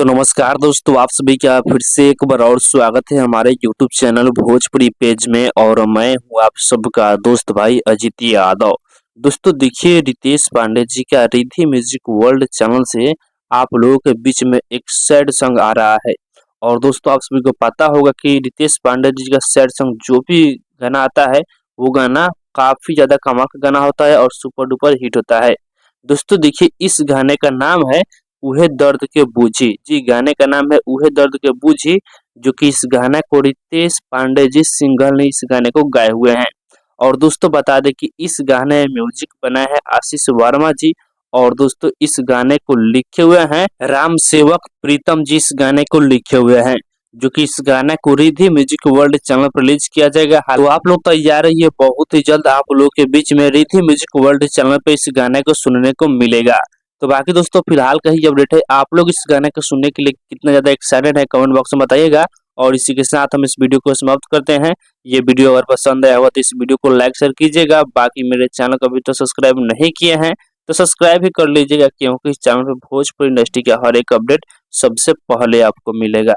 तो नमस्कार दोस्तों, आप सभी का फिर से एक बार और स्वागत है हमारे यूट्यूब चैनल भोजपुरी पेज में। और मैं हूं आप सबका दोस्त भाई अजित यादव। दोस्तों देखिए, रितेश पांडे जी का रिद्धि म्यूजिक वर्ल्ड चैनल से आप लोगों के बीच में एक सैड सॉन्ग आ रहा है। और दोस्तों, आप सभी को पता होगा कि रितेश पांडे जी का सैड सॉन्ग जो भी गाना आता है वो गाना काफी ज्यादा कमाल का गाना होता है और सुपर डुपर हिट होता है। दोस्तों देखिए, इस गाने का नाम है उहे दर्द के बूझी। जी, गाने का नाम है उहे दर्द के बूझी, जो कि इस गाना को रितेश पांडे जी सिंगर ने इस गाने को गाए हुए हैं। और दोस्तों बता दें कि इस गाने में म्यूजिक बना है आशीष वर्मा जी। और दोस्तों इस गाने को लिखे हुए हैं राम सेवक प्रीतम जी, इस गाने को लिखे हुए हैं, जो कि इस गाने को रिद्धि म्यूजिक वर्ल्ड चैनल पर रिलीज किया जाएगा। तो आप लोग तैयार रहिए, बहुत ही जल्द आप लोगों के बीच में रिद्धि म्यूजिक वर्ल्ड चैनल पर इस गाने को सुनने को मिलेगा। तो बाकी दोस्तों फिलहाल का ही अपडेट है। आप लोग इस गाने को सुनने के लिए कितना ज्यादा एक्साइटेड है कमेंट बॉक्स में बताइएगा। और इसी के साथ हम इस वीडियो को समाप्त करते हैं। ये वीडियो अगर पसंद आया हो तो इस वीडियो को लाइक शेयर कीजिएगा। बाकी मेरे चैनल को अभी तो सब्सक्राइब नहीं किए हैं तो सब्सक्राइब ही कर लीजिएगा, क्योंकि इस चैनल पर भोजपुरी इंडस्ट्री का हर एक अपडेट सबसे पहले आपको मिलेगा।